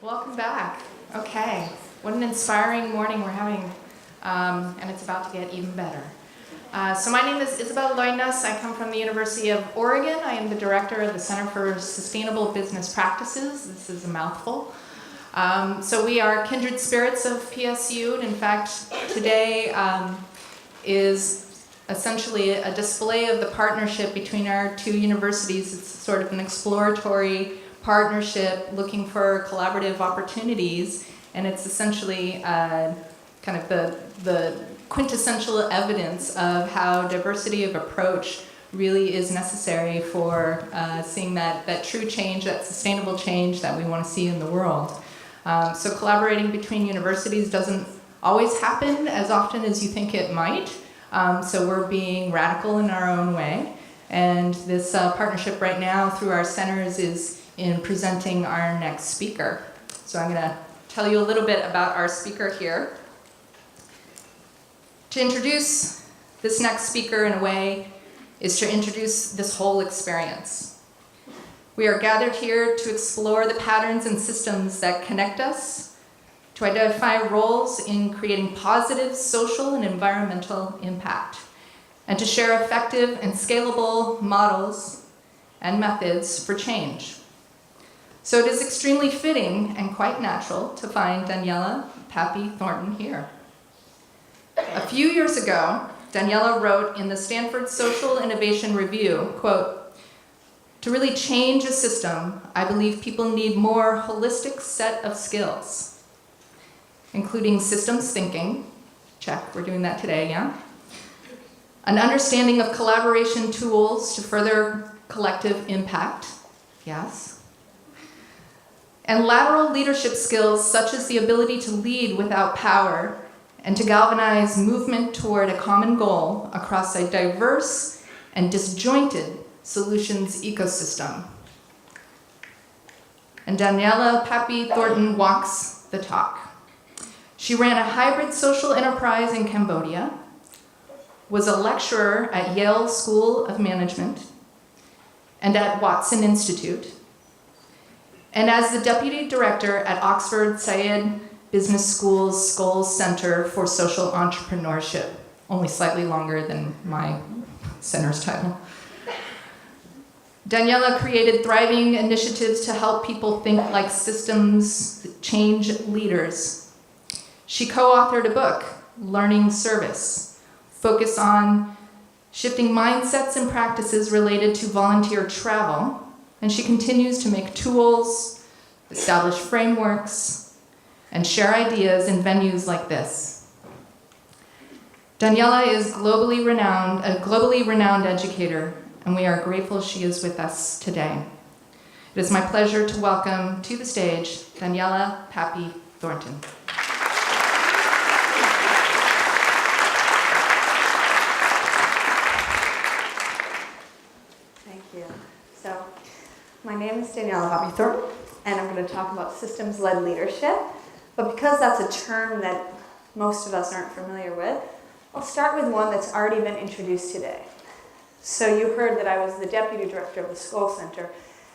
Welcome back. Okay, what an inspiring morning we're having, and it's about to get even better. So my name is Isabel Loinas. I come from the University of Oregon. I am the director of the Center for Sustainable Business Practices. This is a mouthful. So we are kindred spirits of PSU, and in fact, today is essentially a display of the partnership between our two universities. It's sort of an exploratory partnership looking for collaborative opportunities, and it's essentially kind of the quintessential evidence of how diversity of approach really is necessary for seeing that true change, that sustainable change that we want to see in the world. So collaborating between universities doesn't always happen as often as you think it might. So we're being radical in our own way. And this partnership right now through our centers is in presenting our next speaker. So I'm going to tell you a little bit about our speaker here. To introduce this next speaker in a way is to introduce this whole experience. We are gathered here to explore the patterns and systems that connect us, to identify roles in creating positive social and environmental impact, and to share effective and scalable models and methods for change. So it is extremely fitting and quite natural to find Daniela Papi-Thornton here. A few years ago, Daniela wrote in the Stanford Social Innovation Review, quote, "To really change a system, I believe people need more holistic set of skills, including systems thinking," check, we're doing that today, yeah? "An understanding of collaboration tools to further collective impact," yes? "And lateral leadership skills such as the ability to lead without power and to galvanize movement toward a common goal across a diverse and disjointed solutions ecosystem." And Daniela Papi-Thornton walks the talk. She ran a hybrid social enterprise in Cambodia, was a lecturer at Yale School of Management and at Watson Institute, and as the deputy director at Oxford Said Business School's Scholes Center for Social Entrepreneurship, only slightly longer than my center's title. Daniela created thriving initiatives to help people think like systems change leaders. She co-authored a book, Learning Service, focused on shifting mindsets and practices related to volunteer travel, and she continues to make tools, establish frameworks, and share ideas in venues like this. Daniela is a globally renowned educator, and we are grateful she is with us today. It is my pleasure to welcome to the stage Daniela Papi-Thornton. Thank you. So, my name is Daniela Papi-Thornton, and I'm going to talk about systems-led leadership. But because that's a term that most of us aren't familiar with, I'll start with one that's already been introduced today. So you heard that I was the deputy director of the Scholes Center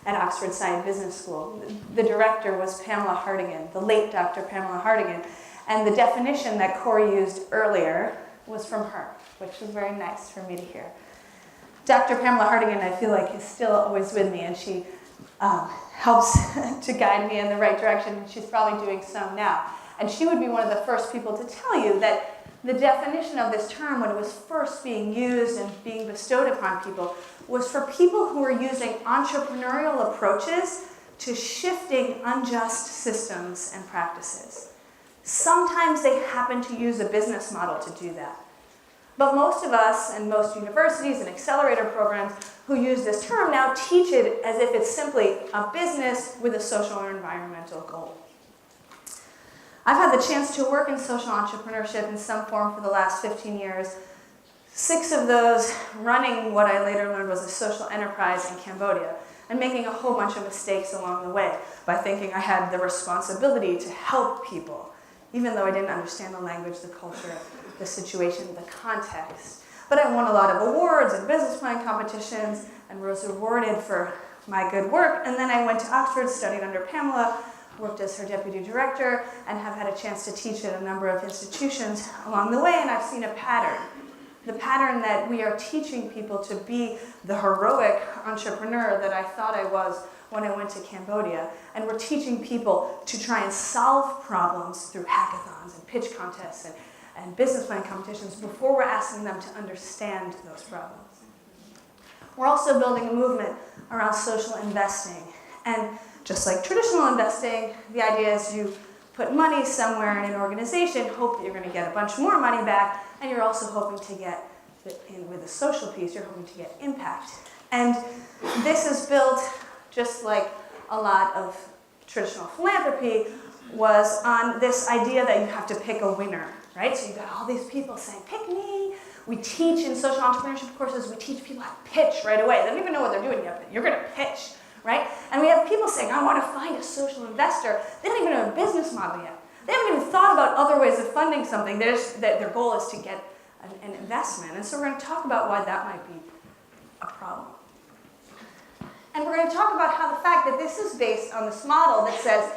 at Oxford Said Business School. The director was Pamela Hartigan, the late Dr. Pamela Hartigan, and the definition that Corey used earlier was from her, which was very nice for me to hear. Dr. Pamela Hartigan, I feel like, is still always with me, and she helps to guide me in the right direction, and she's probably doing so now. And she would be one of the first people to tell you that the definition of this term, when it was first being used and being bestowed upon people, was for people who were using entrepreneurial approaches to shifting unjust systems and practices. Sometimes they happen to use a business model to do that. But most of us, and most universities and accelerator programs who use this term now teach it as if it's simply a business with a social or environmental goal. I've had the chance to work in social entrepreneurship in some form for the last 15 years, 6 of those running what I later learned was a social enterprise in Cambodia, and making a whole bunch of mistakes along the way by thinking I had the responsibility to help people, even though I didn't understand the language, the culture, the situation, the context. But I won a lot of awards and business plan competitions and was rewarded for my good work. And then I went to Oxford, studied under Pamela, worked as her deputy director, and have had a chance to teach at a number of institutions along the way, and I've seen a pattern. The pattern that we are teaching people to be the heroic entrepreneur that I thought I was when I went to Cambodia. And we're teaching people to try and solve problems through hackathons and pitch contests and business plan competitions before we're asking them to understand those problems. We're also building a movement around social investing. And just like traditional investing, the idea is you put money somewhere in an organization, hope that you're going to get a bunch more money back, and you're also hoping to get, with the social piece, you're hoping to get impact. And this is built, just like a lot of traditional philanthropy, was on this idea that you have to pick a winner, right? So you've got all these people saying, pick me. We teach in social entrepreneurship courses, we teach people how to pitch right away. They don't even know what they're doing yet, but you're going to pitch, right? And we have people saying, I want to find a social investor. They don't even have a business model yet. They haven't even thought about other ways of funding something. Their goal is to get an investment. And so we're going to talk about why that might be a problem. And we're going to talk about how the fact that this is based on this model that says,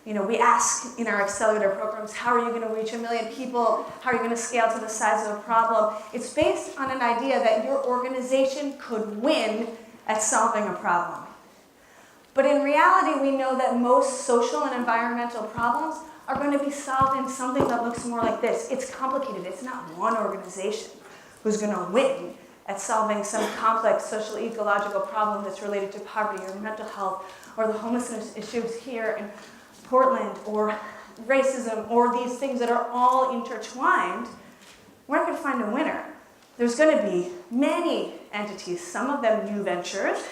we ask in our accelerator programs, how are you going to reach 1 million people? How are you going to scale to the size of a problem? It's based on an idea that your organization could win at solving a problem. But in reality, we know that most social and environmental problems are going to be solved in something that looks more like this. It's complicated. It's not one organization who's going to win at solving some complex social ecological problem that's related to poverty or mental health or the homelessness issues here in Portland or racism or these things that are all intertwined. We're not going to find a winner. There's going to be many entities, some of them new ventures,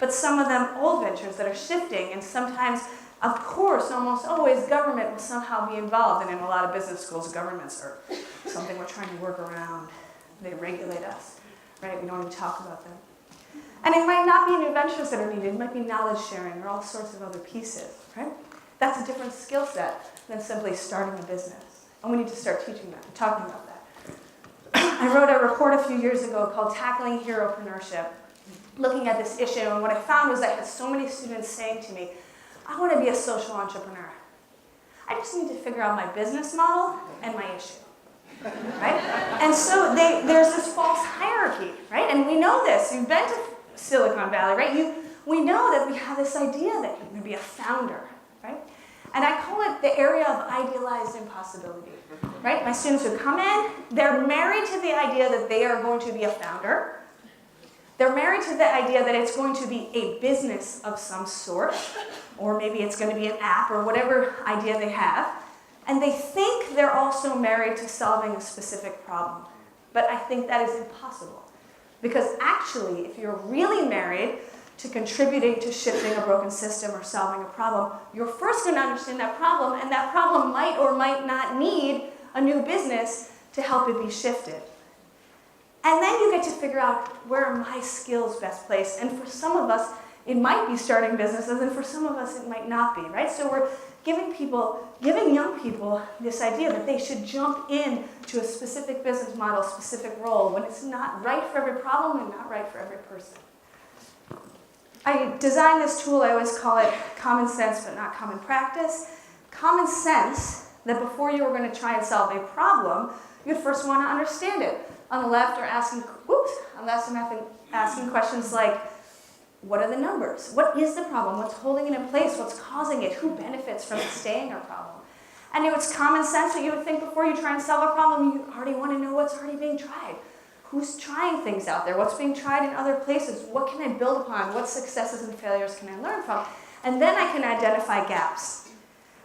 but some of them old ventures that are shifting, and sometimes, of course, almost always, government will somehow be involved, and in a lot of business schools, governments are something we're trying to work around. They regulate us, right? We don't even talk about them. And it might not be new ventures that are needed. It might be knowledge sharing or all sorts of other pieces, right? That's a different skill set than simply starting a business. And we need to start teaching that, talking about that. I wrote a report a few years ago called Tackling Heropreneurship, looking at this issue, and what I found was I had so many students saying to me, I want to be a social entrepreneur. I just need to figure out my business model and my issue, right? And so there's this false hierarchy, right? And we know this. You've been to Silicon Valley, right? We know that we have this idea that you're going to be a founder, right? And I call it the area of idealized impossibility, right? My students who come in, they're married to the idea that they are going to be a founder. They're married to the idea that it's going to be a business of some sort, or maybe it's going to be an app or whatever idea they have. And they think they're also married to solving a specific problem. But I think that is impossible. Because actually, if you're really married to contributing to shifting a broken system or solving a problem, you're first going to understand that problem, and that problem might or might not need a new business to help it be shifted. And then you get to figure out, where are my skills best placed? And for some of us, it might be starting businesses, and for some of us, it might not be, right? So we're giving young people this idea that they should jump in to a specific business model, specific role, when it's not right for every problem and not right for every person. I designed this tool, I always call it common sense, but not common practice. Common sense, that before you were going to try and solve a problem, you'd first want to understand it. On the left are asking questions like, what are the numbers? What is the problem? What's holding it in place? What's causing it? Who benefits from it staying a problem? And it's common sense that you would think before you try and solve a problem, you already want to know what's already being tried. Who's trying things out there? What's being tried in other places? What can I build upon? What successes and failures can I learn from? And then I can identify gaps.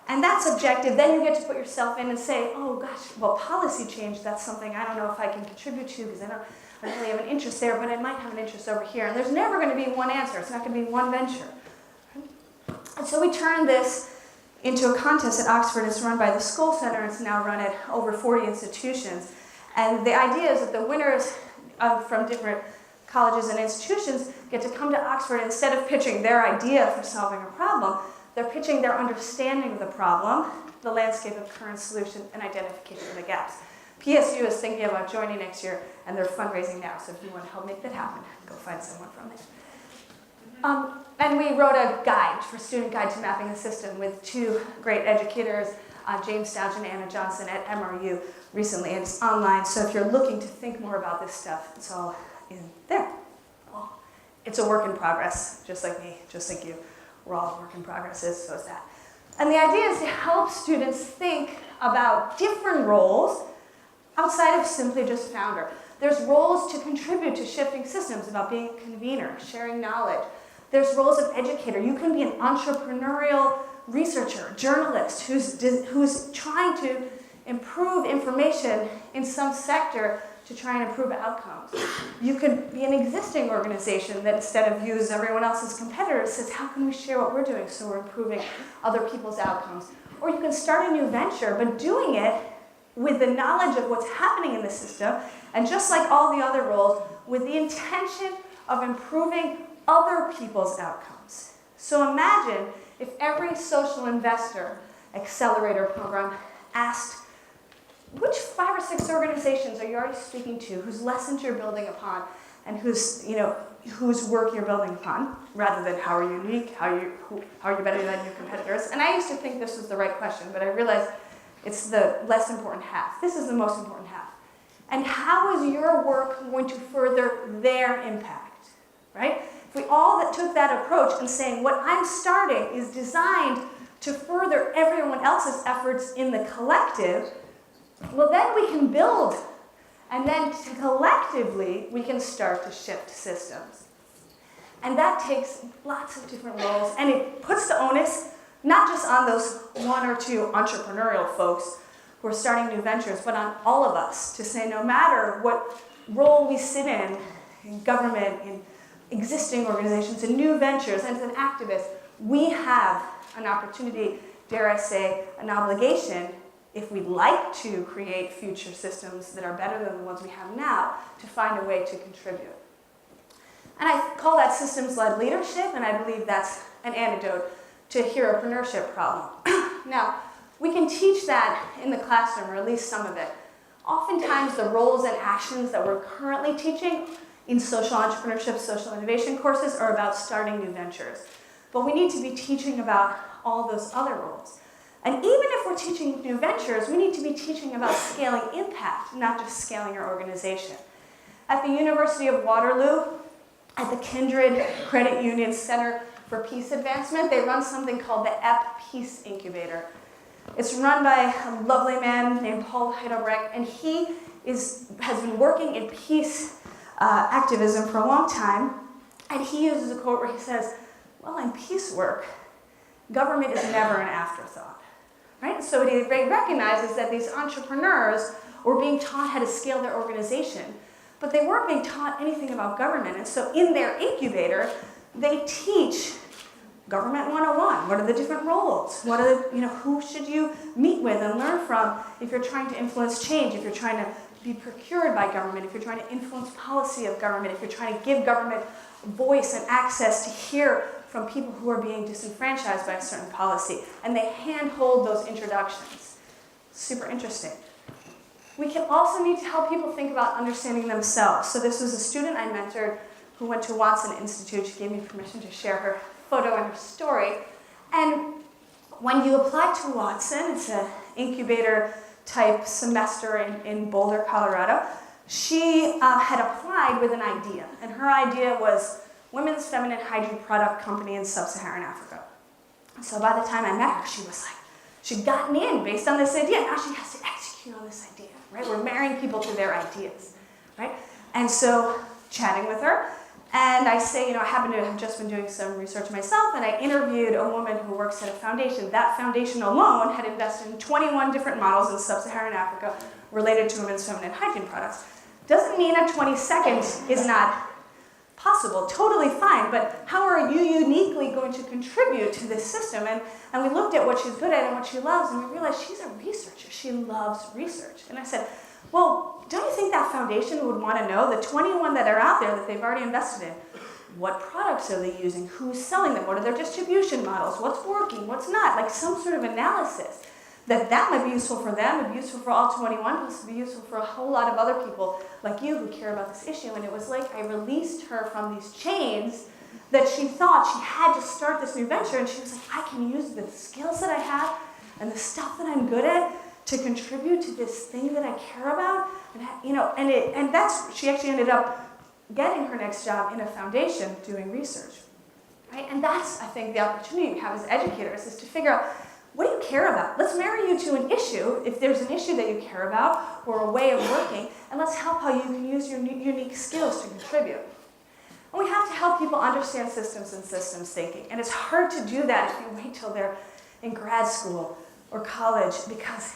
And that's objective. Then you get to put yourself in and say, oh gosh, well, policy change, that's something I don't know if I can contribute to because I don't really have an interest there, but I might have an interest over here. And there's never going to be one answer. It's not going to be one venture. And so we turned this into a contest at Oxford. It's run by the School Center. It's now run at over 40 institutions. And the idea is that the winners from different colleges and institutions get to come to Oxford. Instead of pitching their idea for solving a problem, they're pitching their understanding of the problem, the landscape of current solution, and identification of the gaps. PSU is thinking about joining next year, and they're fundraising now. So if you want to help make that happen, go find someone from there. And we wrote a guide for student guide to mapping the system with two great educators, James Stouch and Anna Johnson at MRU recently. And it's online, so if you're looking to think more about this stuff, it's all in there. Well, it's a work in progress, just like me, just like you. We're all work in progresses, so is that. And the idea is to help students think about different roles outside of simply just founder. There's roles to contribute to shifting systems, about being a convener, sharing knowledge. There's roles of educator. You can be an entrepreneurial researcher, journalist who's trying to improve information in some sector to try and improve outcomes. You could be an existing organization that instead of use everyone else's competitors says, how can we share what we're doing so we're improving other people's outcomes? Or you can start a new venture, but doing it with the knowledge of what's happening in the system, and just like all the other roles, with the intention of improving other people's outcomes. So imagine if every social investor accelerator program asked, which 5 or 6 organizations are you already speaking to, whose lessons you're building upon, and whose work you're building upon, rather than how are you unique, how are you better than your competitors? And I used to think this was the right question, but I realized it's the less important half. This is the most important half. And how is your work going to further their impact, right? If we all took that approach and saying, what I'm starting is designed to further everyone else's efforts in the collective, well, then we can build. And then collectively, we can start to shift systems. And that takes lots of different roles. And it puts the onus not just on those 1 or 2 entrepreneurial folks who are starting new ventures, but on all of us to say no matter what role we sit in government, in existing organizations, in new ventures, and as an activist, we have an opportunity, dare I say, an obligation, if we'd like to create future systems that are better than the ones we have now, to find a way to contribute. And I call that systems-led leadership, and I believe that's an antidote to heropreneurship problem. Now, we can teach that in the classroom, or at least some of it. Oftentimes, the roles and actions that we're currently teaching in social entrepreneurship, social innovation courses are about starting new ventures. But we need to be teaching about all those other roles. And even if we're teaching new ventures, we need to be teaching about scaling impact, not just scaling your organization. At the University of Waterloo, at the Kindred Credit Union Center for Peace Advancement, they run something called the EP Peace Incubator. It's run by a lovely man named Paul Heidelberg, and he has been working in peace activism for a long time, and he uses a quote where he says, well, in peace work, government is never an afterthought, right? So what he recognizes that these entrepreneurs were being taught how to scale their organization, but they weren't being taught anything about government, and so in their incubator, they teach Government 101. What are the different roles? What are the, who should you meet with and learn from if you're trying to influence change, if you're trying to be procured by government, if you're trying to influence policy of government, if you're trying to give government voice and access to hear from people who are being disenfranchised by a certain policy. And they handhold those introductions. Super interesting. We can also need to help people think about understanding themselves. So this was a student I mentored who went to Watson Institute. She gave me permission to share her photo and her story. And when you apply to Watson, it's an incubator type semester in Boulder, Colorado, she had applied with an idea. And her idea was women's feminine hygiene product company in sub-Saharan Africa. So by the time I met her, she was like, she'd gotten in based on this idea. Now she has to execute on this idea, right? We're marrying people to their ideas, right? And so chatting with her, and I say, I happen to have just been doing some research myself, and I interviewed a woman who works at a foundation. That foundation alone had invested in 21 different models in sub-Saharan Africa related to women's feminine hygiene products. Doesn't mean a 22nd is not possible, totally fine, but how are you uniquely going to contribute to this system? And we looked at what she's good at and what she loves, and we realized she's a researcher. She loves research. And I said, well, don't you think that foundation would want to know the 21 that are out there that they've already invested in? What products are they using? Who's selling them? What are their distribution models? What's working? What's not? Like some sort of analysis that might be useful for them, would be useful for all 21, plus would be useful for a whole lot of other people like you who care about this issue. And it was like I released her from these chains that she thought she had to start this new venture, and she was like, I can use the skills that I have and the stuff that I'm good at to contribute to this thing that I care about. And that's, she actually ended up getting her next job in a foundation doing research, right? And that's, I think, the opportunity we have as educators is to figure out, what do you care about? Let's marry you to an issue, if there's an issue that you care about, or a way of working, and let's help how you can use your unique skills to contribute. And we have to help people understand systems and systems thinking. And it's hard to do that if you wait till they're in grad school or college, because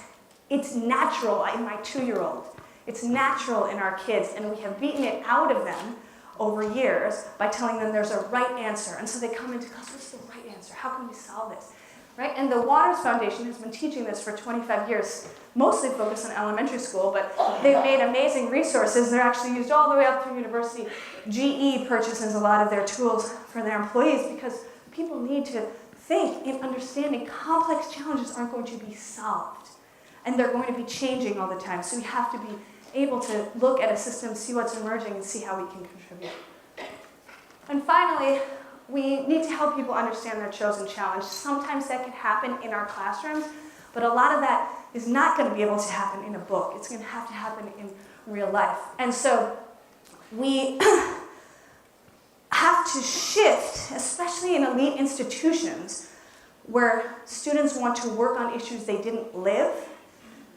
it's natural in my 2-year-old. It's natural in our kids, and we have beaten it out of them over years by telling them there's a right answer. And so they come into class, what's the right answer? How can we solve this? Right? And the Waters Foundation has been teaching this for 25 years, mostly focused on elementary school, but they've made amazing resources. They're actually used all the way up through university. GE purchases a lot of their tools for their employees because people need to think in understanding complex challenges aren't going to be solved. And they're going to be changing all the time. So we have to be able to look at a system, see what's emerging, and see how we can contribute. And finally, we need to help people understand their chosen challenge. Sometimes that can happen in our classrooms, but a lot of that is not going to be able to happen in a book. It's going to have to happen in real life. And so we have to shift, especially in elite institutions, where students want to work on issues they didn't live,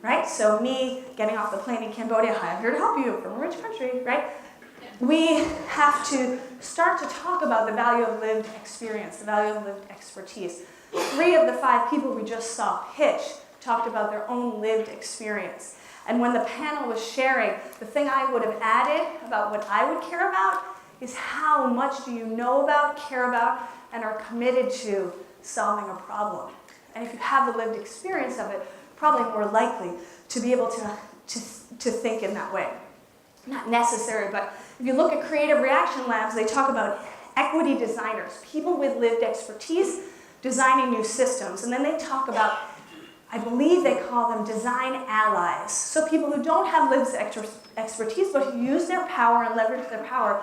right? So me getting off the plane in Cambodia, hi, I'm here to help you from a rich country, right? We have to start to talk about the value of lived experience, the value of lived expertise. 3 of the 5 people we just saw pitch talked about their own lived experience. And when the panel was sharing, the thing I would have added about what I would care about is how much do you know about, care about, and are committed to solving a problem. And if you have the lived experience of it, probably more likely to be able to think in that way. Not necessary, but if you look at creative reaction labs, they talk about equity designers, people with lived expertise designing new systems. And then they talk about, I believe they call them design allies. So people who don't have lived expertise, but who use their power and leverage their power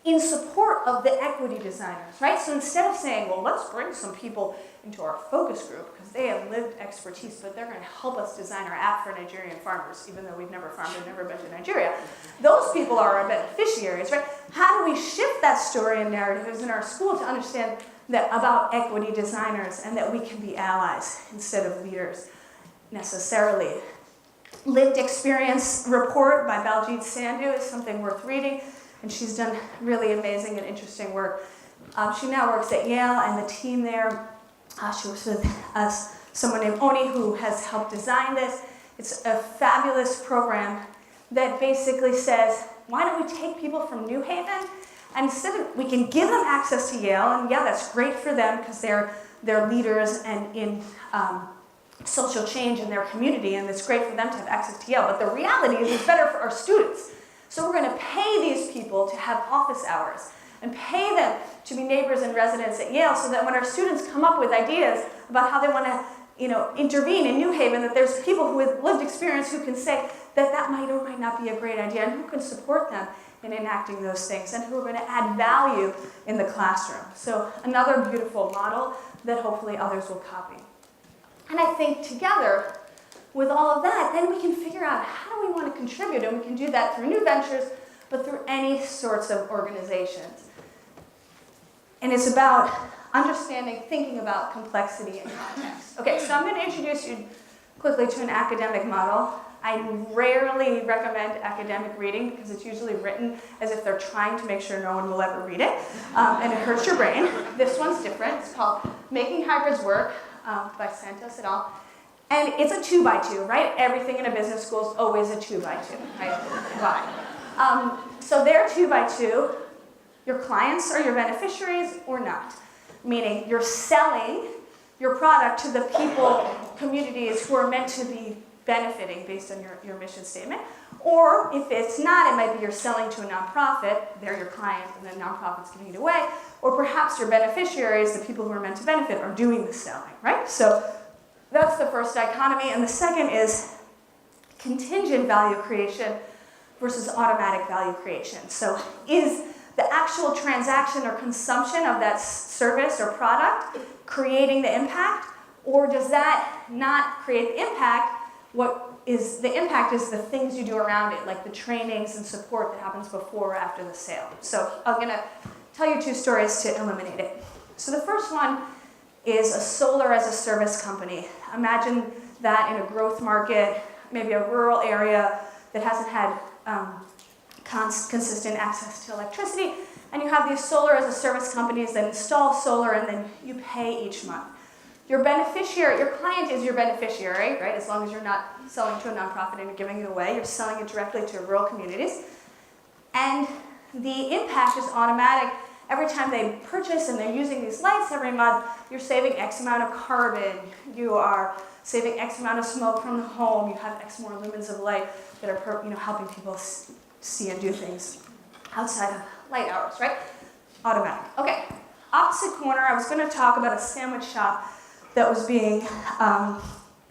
in support of the equity designers, right? So instead of saying, well, let's bring some people into our focus group because they have lived expertise, but they're going to help us design our app for Nigerian farmers, even though we've never farmed and never been to Nigeria. Those people are our beneficiaries, right? How do we shift that story and narratives in our school to understand that about equity designers and that we can be allies instead of leaders necessarily? Lived experience report by Baljit Sandhu is something worth reading, and she's done really amazing and interesting work. She now works at Yale, and the team there, she works with someone named Oni who has helped design this. It's a fabulous program that basically says, why don't we take people from New Haven, and instead of, we can give them access to Yale, and yeah, that's great for them because they're leaders and in social change in their community, and it's great for them to have access to Yale, but the reality is it's better for our students. So we're going to pay these people to have office hours and pay them to be neighbors and residents at Yale so that when our students come up with ideas about how they want to intervene in New Haven, that there's people who with lived experience who can say that that might or might not be a great idea and who can support them in enacting those things and who are going to add value in the classroom. So another beautiful model that hopefully others will copy. And I think together, with all of that, then we can figure out how do we want to contribute, and we can do that through new ventures, but through any sorts of organizations. And it's about understanding, thinking about complexity and context. Okay, so I'm going to introduce you quickly to an academic model. I rarely recommend academic reading because it's usually written as if they're trying to make sure no one will ever read it, and it hurts your brain. This one's different. It's called Making Hybrids Work by Santos et al. And it's a 2x2, right? Everything in a business school is always a 2x2, right? Why? So they're 2x2. Your clients are your beneficiaries or not. Meaning you're selling your product to the people, communities who are meant to be benefiting based on your mission statement. Or if it's not, it might be you're selling to a nonprofit, they're your client, and then nonprofit's giving it away. Or perhaps your beneficiaries, the people who are meant to benefit, are doing the selling, right? So that's the first dichotomy. And the second is contingent value creation versus automatic value creation. So is the actual transaction or consumption of that service or product creating the impact, or does that not create the impact? What is the impact is the things you do around it, like the trainings and support that happens before or after the sale. So I'm going to tell you 2 stories to illuminate it. So the first one is a solar as a service company. Imagine that in a growth market, maybe a rural area that hasn't had consistent access to electricity, and you have these solar as a service companies that install solar and then you pay each month. Your beneficiary, your client is your beneficiary, right? As long as you're not selling to a nonprofit and giving it away, you're selling it directly to rural communities. And the impact is automatic. Every time they purchase and they're using these lights every month, you're saving X amount of carbon. You are saving X amount of smoke from the home. You have X more lumens of light that are helping people see and do things outside of light hours, right? Automatic. Okay, opposite corner, I was going to talk about a sandwich shop that was being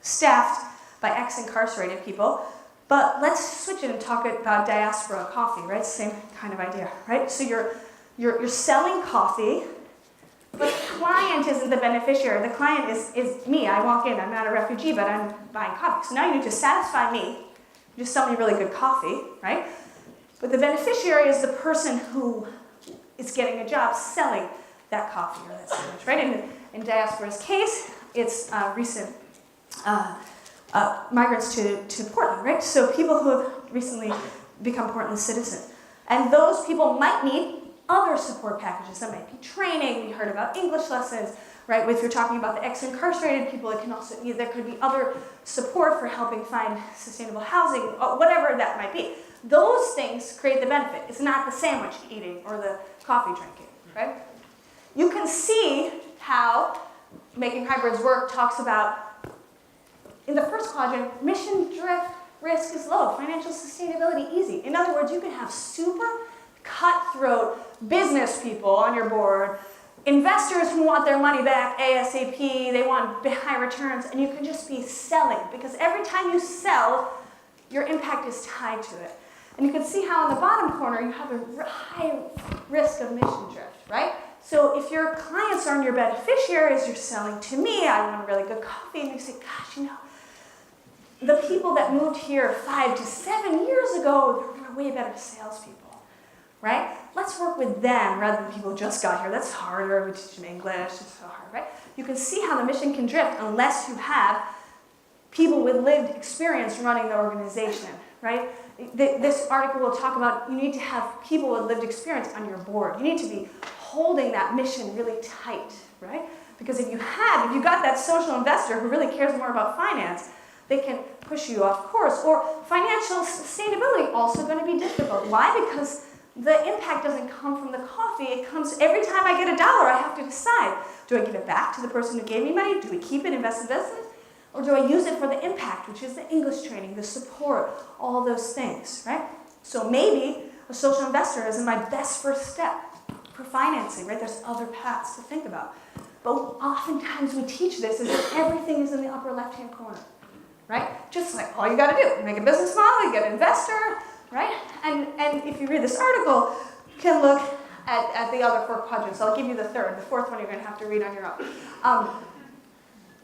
staffed by ex-incarcerated people. But let's switch it and talk about diaspora coffee, right? Same kind of idea, right? So you're selling coffee, but the client isn't the beneficiary. The client is me. I walk in, I'm not a refugee, but I'm buying coffee. So now you need to satisfy me. You just sell me really good coffee, right? But the beneficiary is the person who is getting a job selling that coffee or that sandwich, right? In diaspora's case, it's recent migrants to Portland, right? So people who have recently become Portland citizens. And those people might need other support packages. That might be training. We heard about English lessons, right? If you're talking about the ex-incarcerated people, it can also there could be other support for helping find sustainable housing, whatever that might be. Those things create the benefit. It's not the sandwich eating or the coffee drinking, right? You can see how Making Hybrids Work talks about, in the first quadrant, mission drift risk is low, financial sustainability easy. In other words, you can have super cutthroat business people on your board, investors who want their money back ASAP, they want high returns, and you can just be selling, because every time you sell, your impact is tied to it. And you can see how in the bottom corner you have a high risk of mission drift, right? So if your clients aren't your beneficiaries, you're selling to me, I want a really good coffee, and you say, gosh, the people that moved here 5 to 7 years ago, they're way better salespeople, right? Let's work with them rather than people who just got here. That's harder, we teach them English, it's so hard, right? You can see how the mission can drift unless you have people with lived experience running the organization, right? This article will talk about you need to have people with lived experience on your board. You need to be holding that mission really tight, right? Because if you got that social investor who really cares more about finance, they can push you off course. Or financial sustainability, also going to be difficult. Why? Because the impact doesn't come from the coffee. It comes every time I get $1, I have to decide, do I give it back to the person who gave me money? Do we keep it, invest in business? Or do I use it for the impact, which is the English training, the support, all those things, right? So maybe a social investor isn't my best first step for financing, right? There's other paths to think about. But oftentimes we teach this is that everything is in the upper left-hand corner, right? Just like all you got to do, make a business model, you get an investor, right? And if you read this article, you can look at the other 4 quadrants. I'll give you the third. The fourth one you're going to have to read on your own.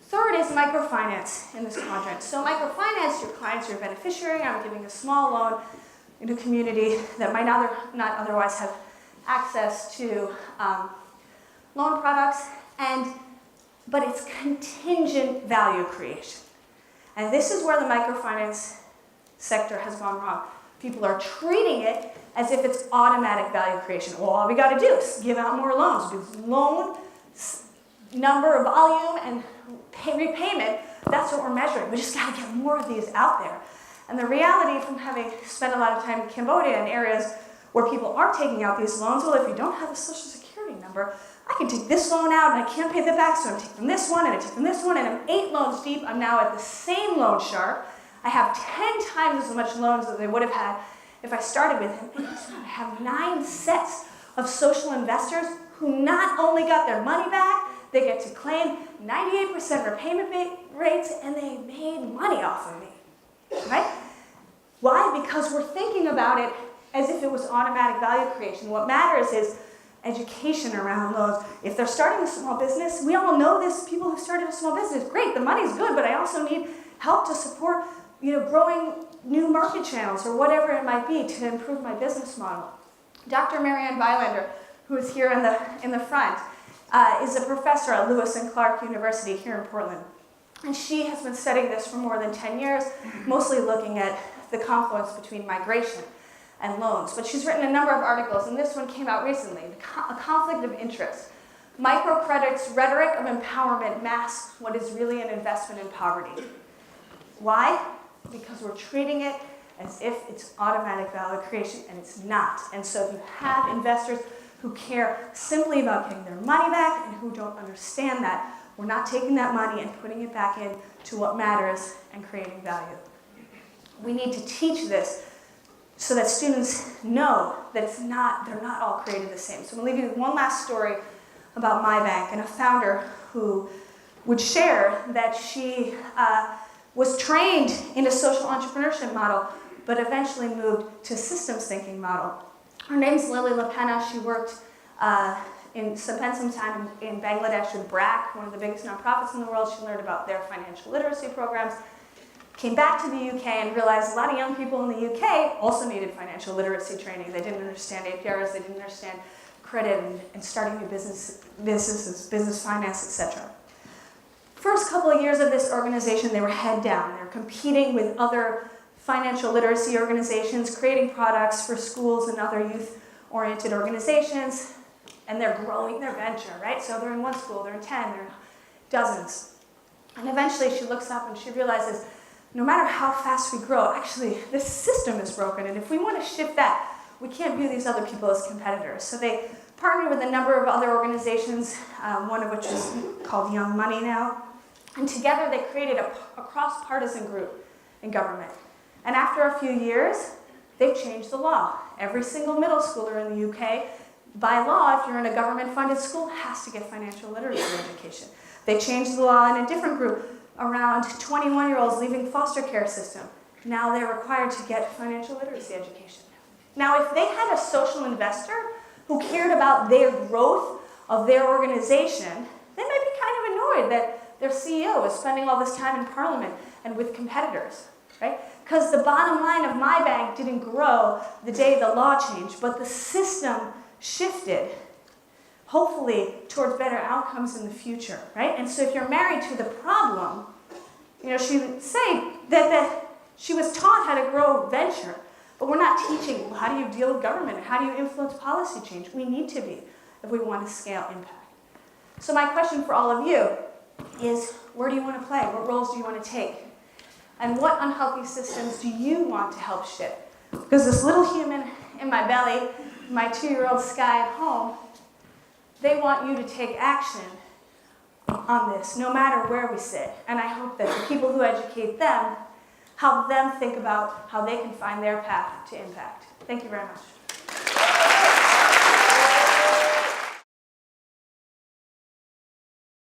Third is microfinance in this quadrant. So microfinance, your clients, your beneficiary. I'm giving a small loan in a community that might not otherwise have access to loan products, but it's contingent value creation. And this is where the microfinance sector has gone wrong. People are treating it as if it's automatic value creation. Well, all we got to do is give out more loans. Because loan number, volume, and repayment, that's what we're measuring. We just got to get more of these out there. And the reality from having spent a lot of time in Cambodia in areas where people are taking out these loans, well, if you don't have a social security number, I can take this loan out and I can't pay that back, so I'm taking this one and I take from this one, and I'm 8 loans deep. I'm now at the same loan shark. I have 10 times as much loans as they would have had if I started with him. And I have 9 sets of social investors who not only got their money back, they get to claim 98% repayment rates, and they made money off of me, right? Why? Because we're thinking about it as if it was automatic value creation. What matters is education around loans. If they're starting a small business, we all know this, people who started a small business, great, the money's good, but I also need help to support, growing new market channels or whatever it might be to improve my business model. Dr. Marianne Bylander, who is here in the front, is a professor at Lewis and Clark University here in Portland. And she has been studying this for more than 10 years, mostly looking at the confluence between migration and loans. But she's written a number of articles, and this one came out recently, A Conflict of Interest. Microcredit's rhetoric of empowerment masks what is really an investment in poverty. Why? Because we're treating it as if it's automatic value creation, and it's not. And so if you have investors who care simply about getting their money back and who don't understand that, we're not taking that money and putting it back into what matters and creating value. We need to teach this so that students know that they're not all created the same. So I'm going to leave you with one last story about my bank and a founder who would share that she was trained in a social entrepreneurship model, but eventually moved to systems thinking model. Her name's Lily LaPena. She worked spent some time in Bangladesh with BRAC, one of the biggest nonprofits in the world. She learned about their financial literacy programs, came back to the UK and realized a lot of young people in the UK also needed financial literacy training. They didn't understand APRs, they didn't understand credit and starting new businesses, business finance, etc. First couple of years of this organization, they were head down. They were competing with other financial literacy organizations, creating products for schools and other youth-oriented organizations, and they're growing their venture, right? So they're in one school, they're in 10, they're in dozens. And eventually she looks up and she realizes, no matter how fast we grow, actually this system is broken, and if we want to shift that, we can't view these other people as competitors. So they partnered with a number of other organizations, one of which is called Young Money now, and together they created a cross-partisan group in government. And after a few years, they've changed the law. Every single middle schooler in the UK, by law, if you're in a government-funded school, has to get financial literacy education. They changed the law in a different group around 21-year-olds leaving foster care system. Now they're required to get financial literacy education. Now, if they had a social investor who cared about their growth of their organization, they might be kind of annoyed that their CEO is spending all this time in Parliament and with competitors, right? Because the bottom line of my bank didn't grow the day the law changed, but the system shifted, hopefully, towards better outcomes in the future, right? And so if you're married to the problem, she would say that she was taught how to grow venture, but we're not teaching, well, how do you deal with government? How do you influence policy change? We need to be if we want to scale impact. So my question for all of you is, where do you want to play? What roles do you want to take? And what unhealthy systems do you want to help shift? Because this little human in my belly, my 2-year-old Sky at home, they want you to take action on this, no matter where we sit. And I hope that the people who educate them help them think about how they can find their path to impact. Thank you very much.